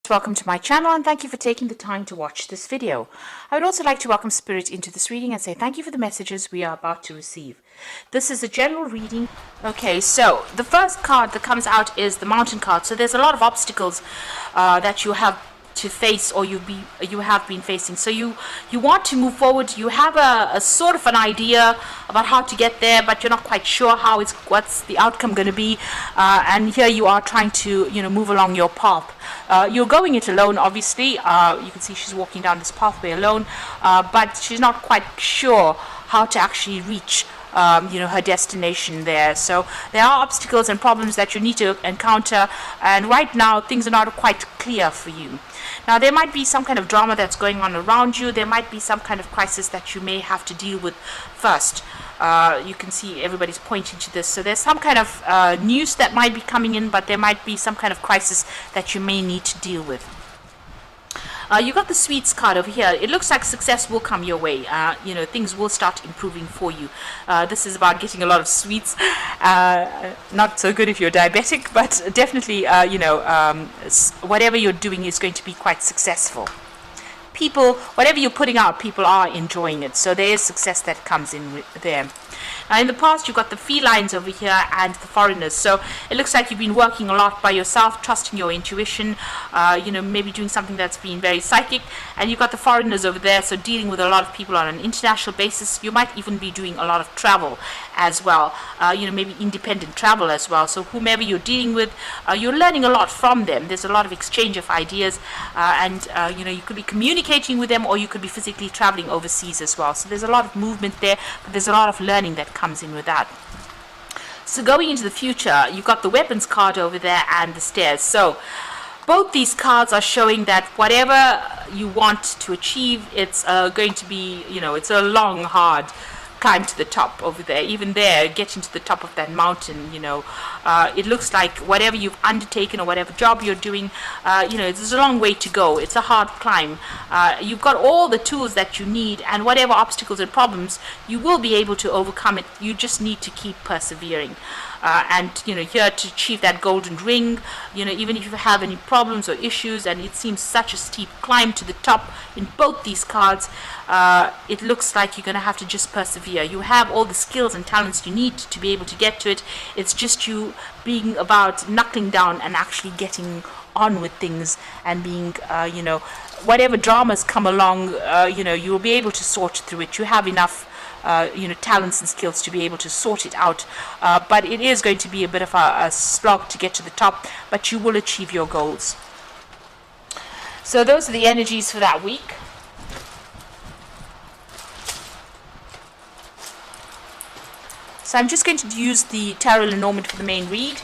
Welcome to my channel and thank you for taking the time to watch this video. I would also like to welcome Spirit into this reading and say thank you for the messages we are about to receive. This is a general reading. Okay, so the first card that comes out is the Mountain card. So there's a lot of obstacles that you have to face, or you have been facing. So you want to move forward. You have a sort of an idea about how to get there, but you're not quite sure what's the outcome going to be. And here you are trying to move along your path. You're going it alone, obviously. You can see she's walking down this pathway alone, but she's not quite sure how to actually reach her destination there. So there are obstacles and problems that you need to encounter, and right now things are not quite clear for you. Now there might be some kind of drama that's going on around you. There might be some kind of crisis that you may have to deal with first. You can see everybody's pointing to this. So there's some kind of news that might be coming in, but there might be some kind of crisis that you may need to deal with. You got the sweets card over here. It looks like success will come your way. Things will start improving for you. This is about getting a lot of sweets. Not so good if you're diabetic, but definitely, whatever you're doing is going to be quite successful. People, whatever you're putting out, people are enjoying it. So there is success that comes in there. Now in the past, you've got the felines over here and the foreigners. So it looks like you've been working a lot by yourself, trusting your intuition, maybe doing something that's been very psychic. And you've got the foreigners over there, so dealing with a lot of people on an international basis. You might even be doing a lot of travel as well, maybe independent travel as well. So whomever you're dealing with, you're learning a lot from them. There's a lot of exchange of ideas, and you could be communicating with them, or you could be physically traveling overseas as well. So there's a lot of movement there, but there's a lot of learning that comes in with that. So going into the future, you've got the weapons card over there and the stairs. So both these cards are showing that whatever you want to achieve, it's going to be, it's a long, hard climb to the top over there. Even there, getting to the top of that mountain, it looks like whatever you've undertaken or whatever job you're doing, there's a long way to go. It's a hard climb. You've got all the tools that you need, and whatever obstacles and problems, you will be able to overcome it. You just need to keep persevering. Here to achieve that golden ring, even if you have any problems or issues, and it seems such a steep climb to the top in both these cards, it looks like you're going to have to just persevere. You have all the skills and talents you need to be able to get to it. It's just you being about knuckling down and actually getting on with things, and being, whatever dramas come along, you'll be able to sort through it. You have enough talents and skills to be able to sort it out, but it is going to be a bit of a slog to get to the top, but you will achieve your goals. So those are the energies for that week. So I'm just going to use the Tarot Lenormand for the main read.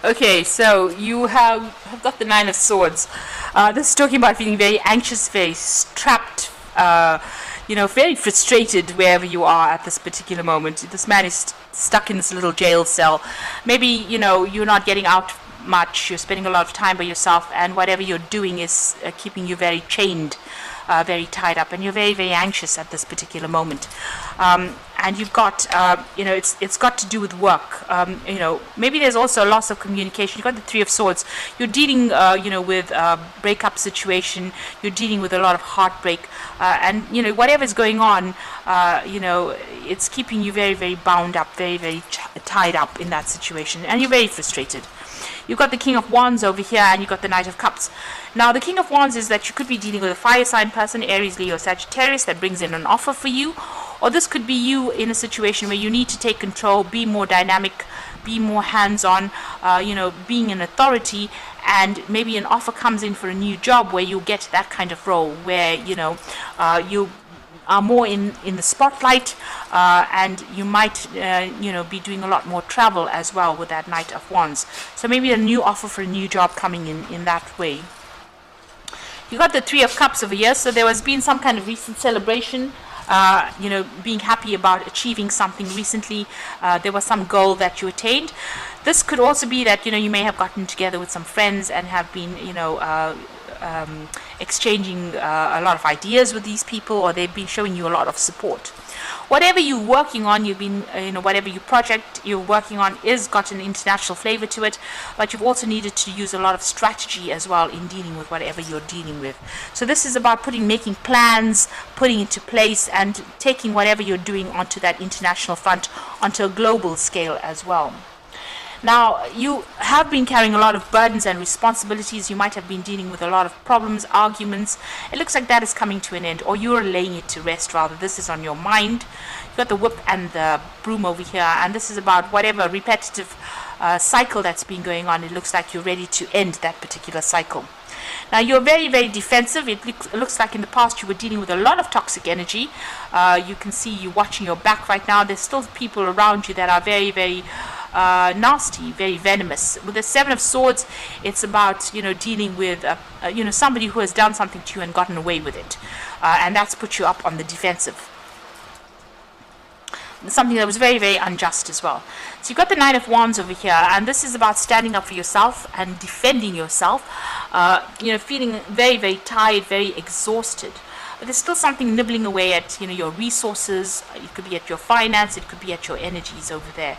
Okay, so you have got the Nine of Swords. This is talking about feeling very anxious, very trapped, very frustrated wherever you are at this particular moment. This man is stuck in this little jail cell. Maybe, you're not getting out much, you're spending a lot of time by yourself, and whatever you're doing is keeping you very chained, very tied up, and you're very, very anxious at this particular moment. And you've got, it's got to do with work. Maybe there's also a loss of communication. You've got the Three of Swords. You're dealing, with a breakup situation. You're dealing with a lot of heartbreak. And, whatever's going on, it's keeping you very, very bound up, very, very tied up in that situation. And you're very frustrated. You've got the King of Wands over here, and you've got the Knight of Cups. Now, the King of Wands is that you could be dealing with a fire sign person, Aries, Leo, Sagittarius, that brings in an offer for you. Or this could be you in a situation where you need to take control, be more dynamic, be more hands-on, being an authority, and maybe an offer comes in for a new job where you get that kind of role where, you are more in the spotlight, and you might be doing a lot more travel as well with that Knight of Wands. So maybe a new offer for a new job coming in that way. You got the Three of Cups over here, so there has been some kind of recent celebration, being happy about achieving something recently. There was some goal that you attained. This could also be that you may have gotten together with some friends and have been exchanging a lot of ideas with these people, or they've been showing you a lot of support. Whatever you're working on, whatever your project you're working on is got an international flavor to it, but you've also needed to use a lot of strategy as well in dealing with whatever you're dealing with. So this is about making plans, putting into place, and taking whatever you're doing onto that international front, onto a global scale as well. Now, you have been carrying a lot of burdens and responsibilities. You might have been dealing with a lot of problems, arguments. It looks like that is coming to an end, or you're laying it to rest rather. This is on your mind. You've got the whip and the broom over here, and this is about whatever repetitive cycle that's been going on. It looks like you're ready to end that particular cycle. Now, you're very, very defensive. It looks like in the past you were dealing with a lot of toxic energy. You can see you watching your back right now. There's still people around you that are very, very nasty, very venomous. With the Seven of Swords, it's about dealing with somebody who has done something to you and gotten away with it, and that's put you up on the defensive. Something that was very, very unjust as well. So you've got the Nine of Wands over here, and this is about standing up for yourself and defending yourself. Feeling very, very tired, very exhausted. But there's still something nibbling away at your resources. It could be at your finance, it could be at your energies over there.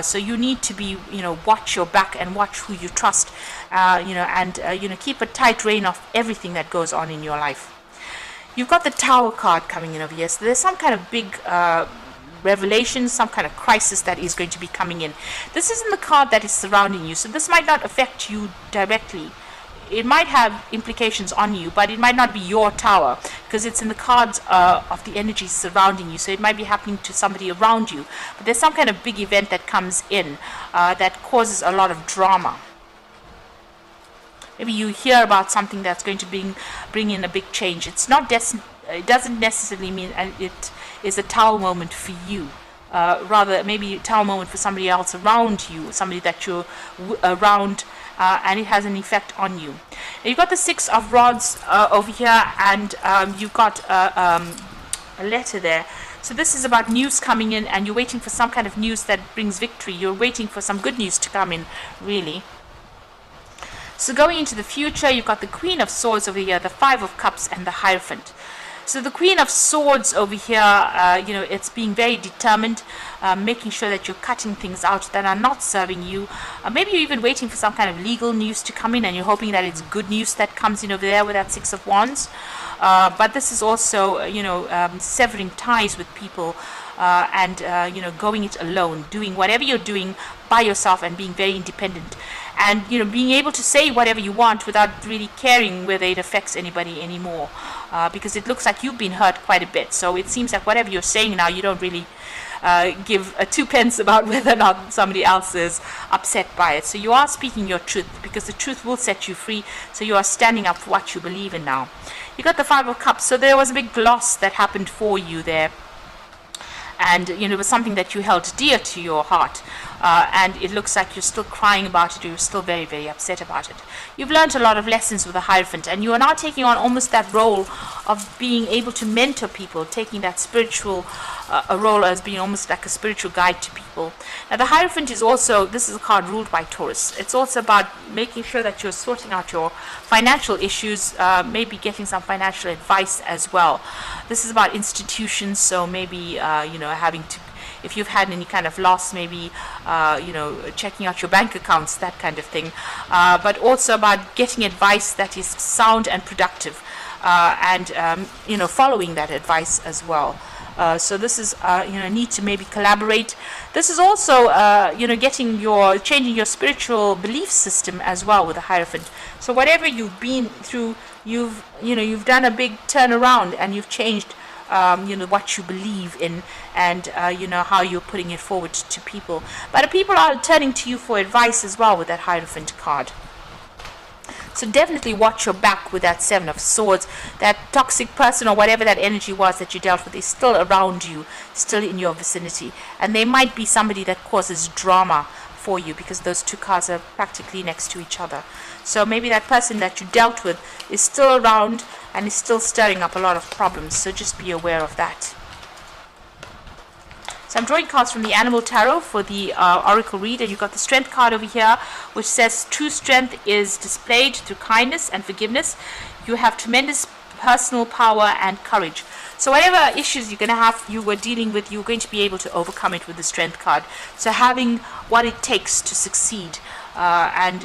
So you need to be watch your back and watch who you trust, and keep a tight rein of everything that goes on in your life. You've got the Tower card coming in over here, so there's some kind of big revelation, some kind of crisis that is going to be coming in. This isn't the card that is surrounding you, so this might not affect you directly. It might have implications on you, but it might not be your tower, because it's in the cards of the energies surrounding you. So it might be happening to somebody around you, but there's some kind of big event that comes in that causes a lot of drama. Maybe you hear about something that's going to bring in a big change. It's not it doesn't necessarily mean it is a tower moment for you. Rather, maybe a tower moment for somebody else around you, somebody that you're around, and it has an effect on you. Now, you've got the Six of Rods over here, and you've got a letter there. So this is about news coming in, and you're waiting for some kind of news that brings victory. You're waiting for some good news to come in, really. So going into the future, you've got the Queen of Swords over here, the Five of Cups, and the Hierophant. So the Queen of Swords over here, it's being very determined, making sure that you're cutting things out that are not serving you. Maybe you're even waiting for some kind of legal news to come in, and you're hoping that it's good news that comes in over there with that Six of Wands. But this is also, severing ties with people, and going it alone, doing whatever you're doing by yourself and being very independent, and being able to say whatever you want without really caring whether it affects anybody anymore, because it looks like you've been hurt quite a bit. So it seems like whatever you're saying now, you don't really give a two pence about whether or not somebody else is upset by it. So you are speaking your truth, because the truth will set you free. So you are standing up for what you believe in now. You got the Five of Cups. So there was a big loss that happened for you there, and it was something that you held dear to your heart, and it looks like you're still crying about it, or you're still very, very upset about it. You've learned a lot of lessons with the Hierophant, and you are now taking on almost that role of being able to mentor people, taking that spiritual a role as being almost like a spiritual guide to people. Now the Hierophant is also, this is a card ruled by Taurus. It's also about making sure that you're sorting out your financial issues, maybe getting some financial advice as well. This is about institutions, so maybe having to, if you've had any kind of loss, maybe checking out your bank accounts, that kind of thing, but also about getting advice that is sound and productive, and following that advice as well. So this is need to maybe collaborate. This is also changing your spiritual belief system as well with the Hierophant. So whatever you've been through, you've done a big turnaround, and you've changed what you believe in, and how you're putting it forward to people. But people are turning to you for advice as well with that Hierophant card. So definitely watch your back with that Seven of Swords. That toxic person or whatever that energy was that you dealt with is still around you, still in your vicinity. And they might be somebody that causes drama for you, because those two cards are practically next to each other. So maybe that person that you dealt with is still around and is still stirring up a lot of problems. So just be aware of that. So I'm drawing cards from the Animal Tarot for the Oracle read, and you've got the Strength card over here, which says true strength is displayed through kindness and forgiveness. You have tremendous personal power and courage. So whatever issues you're going to have, you were dealing with, you're going to be able to overcome it with the Strength card. So having what it takes to succeed, and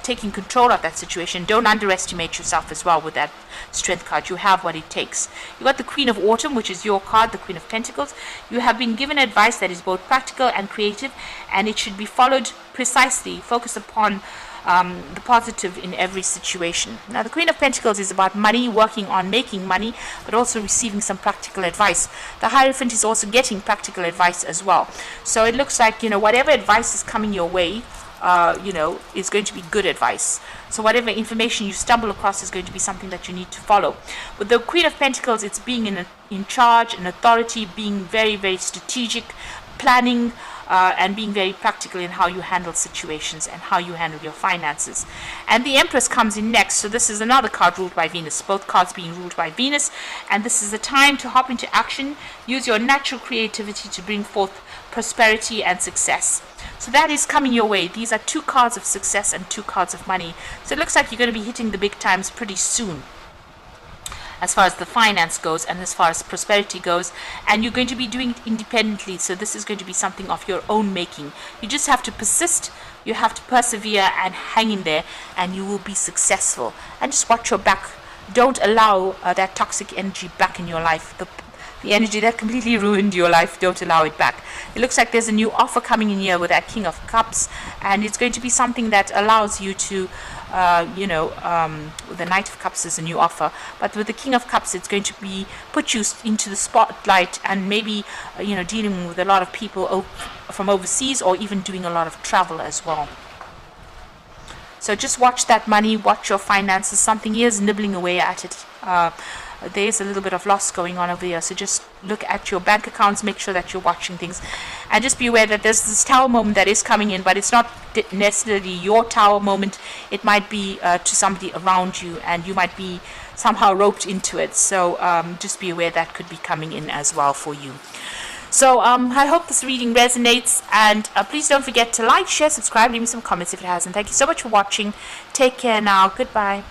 taking control of that situation. Don't underestimate yourself as well with that Strength card. You have what it takes. You got the Queen of Autumn, which is your card, the Queen of Pentacles. You have been given advice that is both practical and creative, and it should be followed precisely. Focus upon the positive in every situation. Now, the Queen of Pentacles is about money, working on making money, but also receiving some practical advice. The Hierophant is also getting practical advice as well. So it looks like, whatever advice is coming your way, is going to be good advice. So whatever information you stumble across is going to be something that you need to follow. With the Queen of Pentacles, it's being in charge, an authority, being very, very strategic, planning, and being very practical in how you handle situations and how you handle your finances. And the Empress comes in next. So this is another card ruled by Venus. Both cards being ruled by Venus. And this is the time to hop into action. Use your natural creativity to bring forth prosperity and success. So that is coming your way. These are two cards of success and two cards of money. So it looks like you're going to be hitting the big times pretty soon, as far as the finance goes and as far as prosperity goes, and you're going to be doing it independently. So this is going to be something of your own making. You just have to persist, you have to persevere and hang in there, and you will be successful. And just watch your back. Don't allow that toxic energy back in your life. The energy that completely ruined your life, don't allow it back. It looks like there's a new offer coming in here with that King of Cups, and it's going to be something that allows you to the Knight of Cups is a new offer, but with the King of Cups, it's going to be put you into the spotlight, and maybe dealing with a lot of people from overseas, or even doing a lot of travel as well. So just watch that money, watch your finances. Something is nibbling away at it. There's a little bit of loss going on over here, so just look at your bank accounts, make sure that you're watching things, and just be aware that there's this Tower moment that is coming in, but it's not necessarily your Tower moment. It might be to somebody around you, and you might be somehow roped into it. So just be aware that could be coming in as well for you. So I hope this reading resonates, and please don't forget to like, share, subscribe, leave me some comments if it hasn't. Thank you so much for watching. Take care now. Goodbye.